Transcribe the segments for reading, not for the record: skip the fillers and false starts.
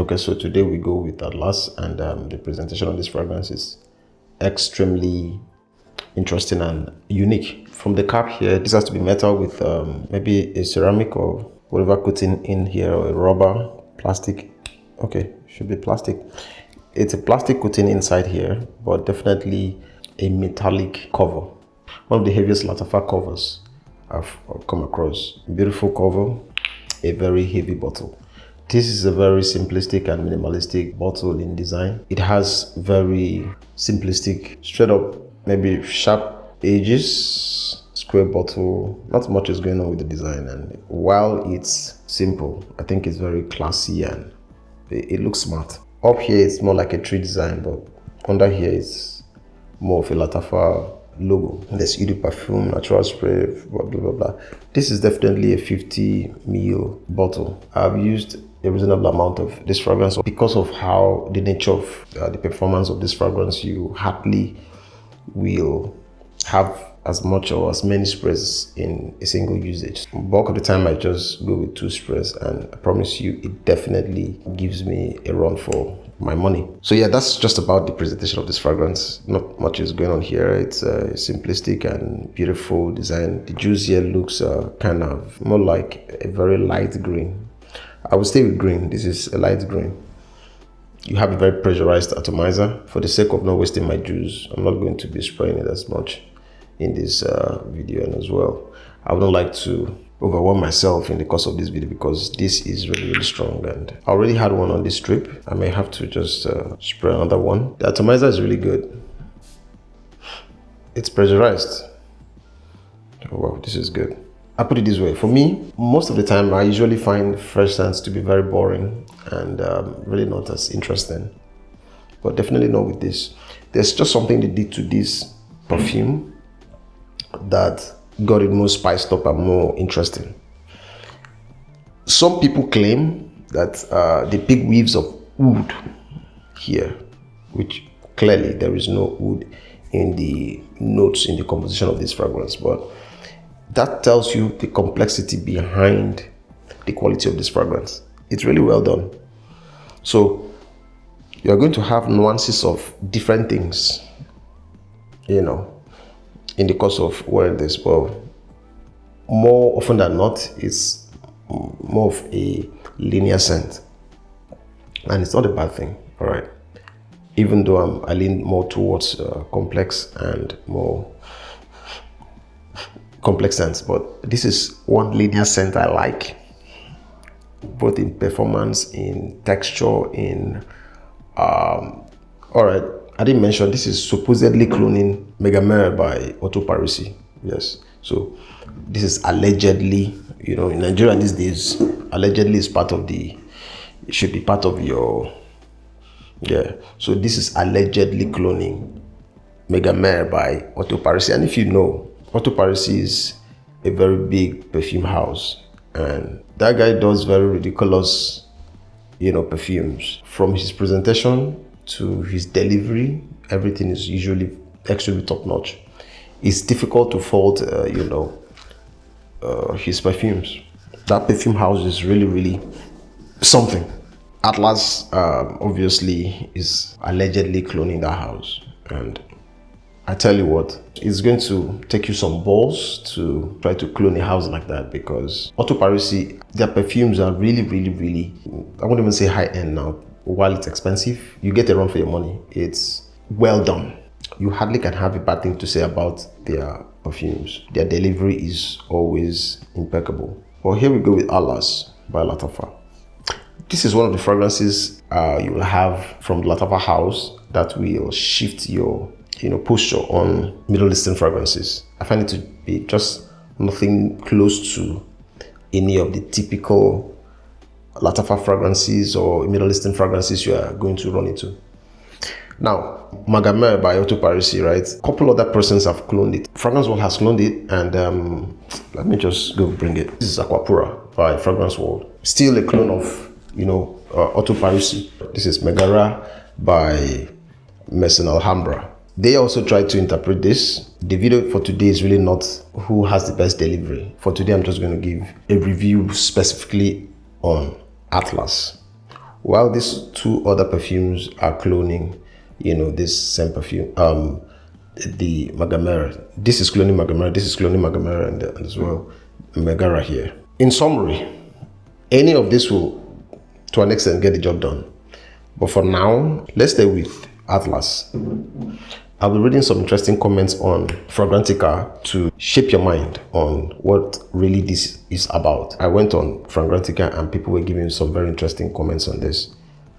Okay, so today we go with Atlas, and the presentation of this fragrance is extremely interesting and unique. From the cap here, this has to be metal with maybe a ceramic or whatever coating in here, or a rubber, plastic. Okay, should be plastic. It's a plastic coating inside here, but definitely a metallic cover. One of the heaviest Lattafa covers I've come across. Beautiful cover, a very heavy bottle. This is a very simplistic and minimalistic bottle in design. It has very simplistic, straight up, maybe sharp edges, square bottle. Not much is going on with the design, and while it's simple, I think it's very classy and it looks smart. Up here it's more like a tree design, but under here it's more of a Lattafa logo. There's Eau de Parfum, natural spray, blah blah blah. This is definitely a 50 ml bottle. I've used a reasonable amount of this fragrance because of how the nature of the performance of this fragrance. You hardly will have as much or as many sprays in a single usage. Bulk of the time I just go with 2 sprays, and I promise you it definitely gives me a run for my money. So yeah, that's just about the presentation of this fragrance. Not much is going on here. It's a simplistic and beautiful design. The juice here looks kind of more like a very light green. I would stay with green. This is a light green. You have a very pressurized atomizer. For the sake of not wasting my juice, I'm not going to be spraying it as much in this video, and as well, I wouldn't like to overwhelm myself in the course of this video because this is really strong, and I already had one on this strip. I may have to just spray another one. The atomizer is really good. It's pressurized. Oh wow, this is good. I put it this way, for me, most of the time I usually find fresh scents to be very boring and really not as interesting, but definitely not with this. There's just something they did to this perfume that got it more spiced up and more interesting. Some people claim that they pick weaves of wood here, which clearly there is no wood in the notes in the composition of this fragrance, but that tells you the complexity behind the quality of this fragrance. It's really well done. So you're going to have nuances of different things, you know, in the course of wearing this, but more often than not, it's more of a linear scent, and it's not a bad thing. All right, even though I lean more towards complex and more complex scents, but this is one linear scent I like, both in performance, in texture, in all right, I didn't mention this is supposedly cloning MEGAMARE by Orto Parisi. Yes, so this is allegedly, you know, in Nigeria these days, allegedly is part of the, it should be part of your, yeah. So this is allegedly cloning MEGAMARE by Orto Parisi, and if you know, Orto Parisi is a very big perfume house, and that guy does very ridiculous, you know, perfumes. From his presentation to his delivery, everything is usually extremely top notch. It's difficult to fault, you know, his perfumes. That perfume house is really something. Atlas obviously is allegedly cloning that house, and I tell you what, it's going to take you some balls to try to clone a house like that, because Orto Parisi, their perfumes are really, I won't even say high end now. While it's expensive, you get a run for your money. It's well done. You hardly can have a bad thing to say about their perfumes. Their delivery is always impeccable. Well, here we go with Atlas by Lattafa. This is one of the fragrances you will have from the Lattafa house that will shift your, you know, posture on Middle Eastern fragrances. I find it to be just nothing close to any of the typical Lattafa fragrances or Middle Eastern fragrances you are going to run into. Now, MEGAMARE by Orto Parisi, right? A couple other persons have cloned it. Fragrance World has cloned it, and let me just go bring it. This is Aquapura by Fragrance World. Still a clone of, you know, Orto Parisi. This is MEGAMARE by Maison Alhambra. They also tried to interpret this. The video for today is really not who has the best delivery. For today, I'm just going to give a review specifically on Atlas. While these two other perfumes are cloning, this same perfume, the MEGAMARE. This is cloning MEGAMARE, this is cloning MEGAMARE, and as well Megara here. In summary, any of this will, to an extent, get the job done. But for now, let's stay with Atlas. I'll be reading some interesting comments on Fragrantica to shape your mind on what really this is about. I went on Fragrantica and people were giving some very interesting comments on this.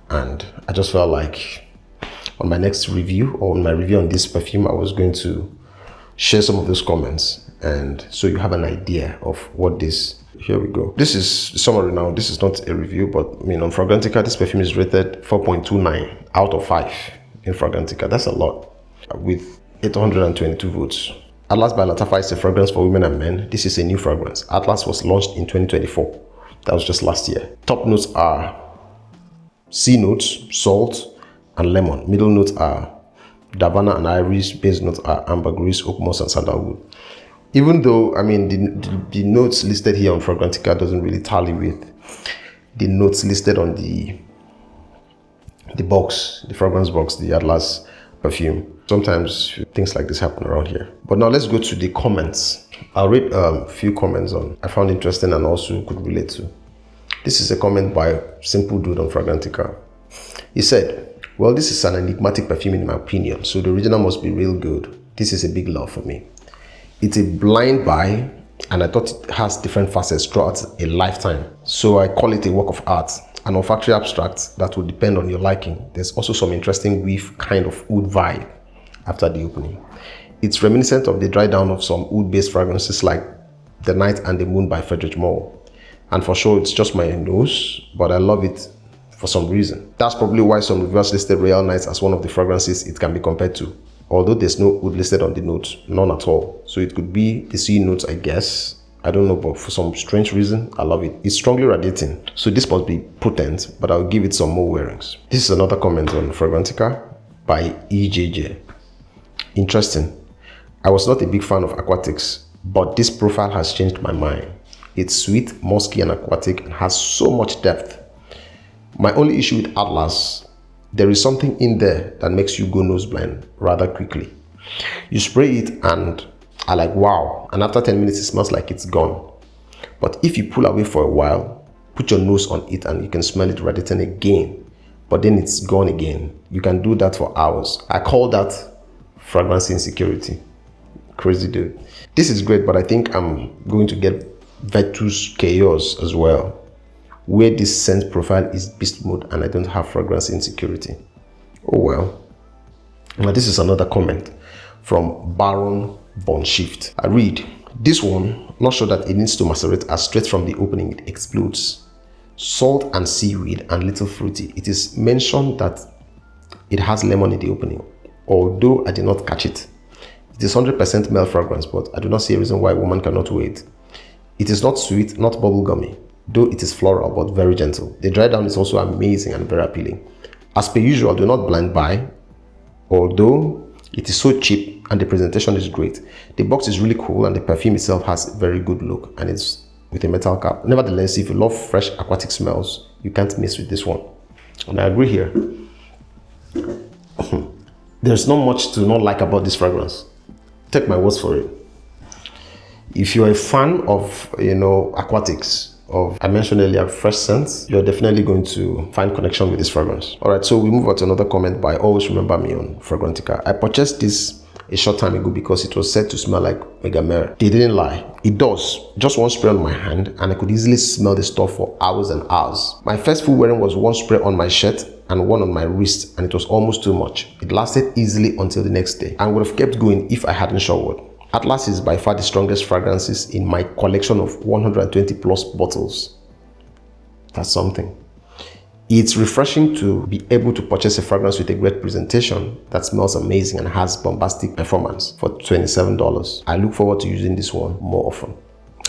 And I just felt like on my next review, or on my review on this perfume, I was going to share some of those comments. And so you have an idea of what this. Here we go. This is the summary now. This is not a review, but on Fragrantica, this perfume is rated 4.29 out of 5 in Fragrantica. That's a lot, with 822 votes. Atlas by Lattafa is a fragrance for women and men. This is a new fragrance. Atlas was launched in 2024. That was just last year. Top notes are C notes, salt, and lemon. Middle notes are Davana and iris. Base notes are ambergris, oak moss, and sandalwood. Even though, the notes listed here on Fragrantica doesn't really tally with the notes listed on the box, the fragrance box, the Atlas perfume. Sometimes things like this happen around here. But now let's go to the comments. I'll read a few comments I found interesting and also could relate to. This is a comment by Simple Dude on Fragrantica. He said, well, this is an enigmatic perfume in my opinion, so the original must be real good. This is a big love for me. It's a blind buy, and I thought it has different facets throughout a lifetime. So I call it a work of art, an olfactory abstract that will depend on your liking. There's also some interesting whiff, kind of oud vibe after the opening. It's reminiscent of the dry down of some oud-based fragrances like The Night and the Moon by Friedrich Moll. And for sure, it's just my nose, but I love it for some reason. That's probably why some reviewers listed Royal Nights as one of the fragrances it can be compared to. Although there's no oud listed on the notes, none at all. So it could be the C notes, I guess. I don't know, but for some strange reason, I love it. It's strongly radiating, so this must be potent, but I'll give it some more wearings. This is another comment on Fragrantica by EJJ. Interesting. I was not a big fan of aquatics, but this profile has changed my mind. It's sweet, musky, and aquatic, and has so much depth. My only issue with Atlas, there is something in there that makes you go nose blind rather quickly. You spray it and are like, wow, and after 10 minutes it smells like it's gone. But if you pull away for a while, put your nose on it and you can smell it radiating again, but then it's gone again. You can do that for hours. I call that fragrance insecurity. Crazy dude. This is great, but I think I'm going to get Virtus Chaos as well, where this scent profile is beast mode and I don't have fragrance insecurity. Oh well. Now this is another comment from Baron Bonshift. I read, this one, not sure that it needs to macerate as straight from the opening it explodes. Salt and seaweed and little fruity. It is mentioned that it has lemon in the opening, although I did not catch it. It is 100% male fragrance, but I do not see a reason why a woman cannot wear it. It is not sweet, not bubblegummy, though it is floral but very gentle. The dry down is also amazing and very appealing. As per usual, do not blind buy, although it is so cheap and the presentation is great. The box is really cool and the perfume itself has a very good look and it's with a metal cap. Nevertheless, if you love fresh aquatic smells, you can't miss with this one. And I agree here. There's not much to not like about this fragrance. Take my words for it. If you're a fan of, aquatics, I mentioned earlier, fresh scents, you're definitely going to find connection with this fragrance. All right, so we move on to another comment by Always Remember Me on Fragrantica. I purchased this a short time ago because it was said to smell like MEGAMARE. They didn't lie. It does. Just one spray on my hand and I could easily smell the stuff for hours and hours. My first full wearing was one spray on my shirt and one on my wrist, and it was almost too much. It lasted easily until the next day and would have kept going if I hadn't showered. Atlas is by far the strongest fragrances in my collection of 120 plus bottles. That's something. It's refreshing to be able to purchase a fragrance with a great presentation that smells amazing and has bombastic performance for $27. I look forward to using this one more often.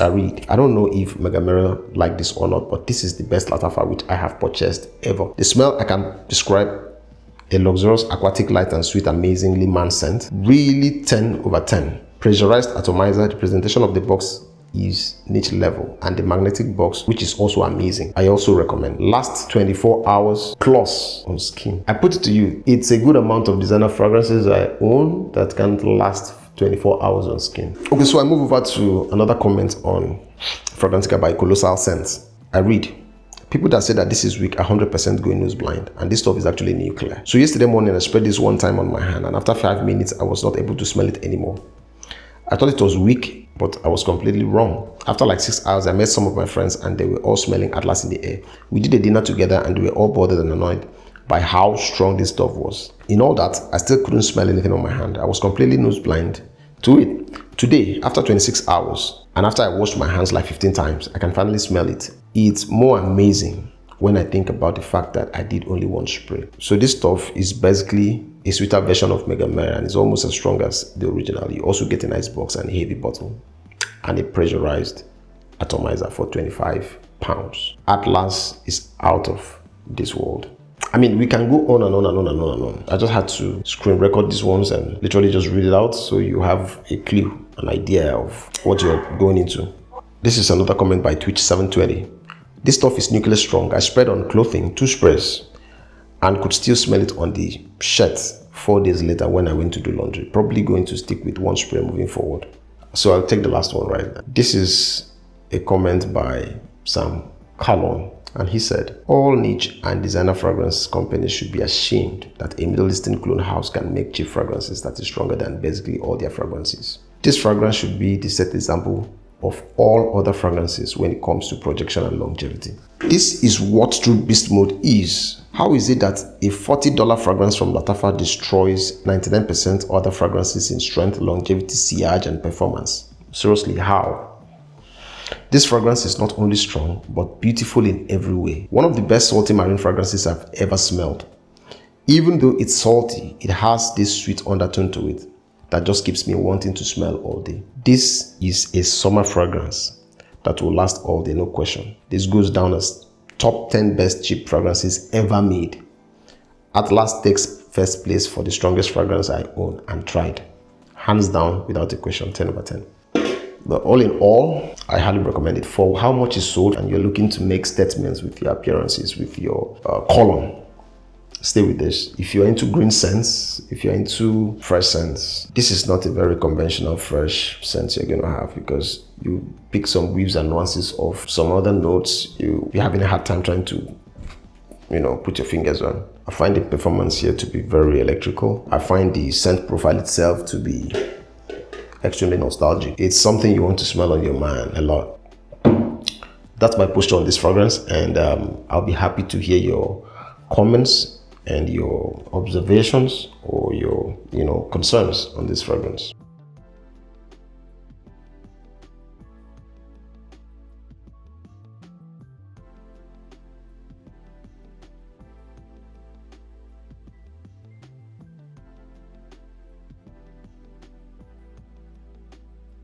I read, I don't know if MEGAMARE like this or not, but this is the best Lattafa which I have purchased ever. The smell I can describe: a luxurious, aquatic, light and sweet, amazingly man scent. Really 10 over 10. Pressurized atomizer. The presentation of the box is niche level, and the magnetic box, which is also amazing. I also recommend. Last 24 hours plus on skin. I put it to you, it's a good amount of designer fragrances I own that can last 24 hours on skin. Okay, so I move over to another comment on Fragrantica by Colossal Scents. I read, people that say that this is weak 100% going nose blind, and this stuff is actually nuclear. So yesterday morning I sprayed this one time on my hand, and after 5 minutes I was not able to smell it anymore. I thought it was weak, but I was completely wrong. After like 6 hours, I met some of my friends and they were all smelling Atlas in the air. We did a dinner together and we were all bothered and annoyed by how strong this stuff was. In all that, I still couldn't smell anything on my hand. I was completely nose blind to it. Today, after 26 hours, and after I washed my hands like 15 times, I can finally smell it. It's more amazing when I think about the fact that I did only one spray. So this stuff is basically a sweeter version of MEGAMARE, and it's almost as strong as the original. You also get a nice box and a heavy bottle and a pressurized atomizer for 25 pounds. Atlas is out of this world. I mean, we can go on and on and on and on and on. I just had to screen record these ones and literally just read it out so you have a clue, an idea of what you're going into. This is another comment by Twitch720. This stuff is nuclear strong. I sprayed on clothing 2 sprays and could still smell it on the shirt 4 days later when I went to do laundry. Probably going to stick with 1 spray moving forward. So I'll take the last one right now. This is a comment by Sam Callon, and he said, all niche and designer fragrance companies should be ashamed that a Middle Eastern clone house can make cheap fragrances that is stronger than basically all their fragrances. This fragrance should be the set example of all other fragrances when it comes to projection and longevity. This is what true beast mode is. How is it that a $40 fragrance from Lattafa destroys 99% other fragrances in strength, longevity, sillage, and performance? Seriously, how? This fragrance is not only strong, but beautiful in every way. One of the best salty marine fragrances I've ever smelled. Even though it's salty, it has this sweet undertone to it that just keeps me wanting to smell all day. This is a summer fragrance that will last all day, no question. This goes down as top 10 best cheap fragrances ever made. Atlas takes first place for the strongest fragrance I own and tried. Hands down, without a question, 10 over 10. But all in all, I highly recommend it. For how much is sold and you're looking to make statements with your appearances, with your cologne, stay with this. If you're into green scents, if you're into fresh scents, this is not a very conventional fresh scent you're going to have, because you pick some weaves and nuances of some other notes you're having a hard time trying to, put your fingers on. I find the performance here to be very electrical. I find the scent profile itself to be extremely nostalgic. It's something you want to smell on your man a lot. That's my posture on this fragrance, and I'll be happy to hear your comments and your observations or your concerns on this fragrance.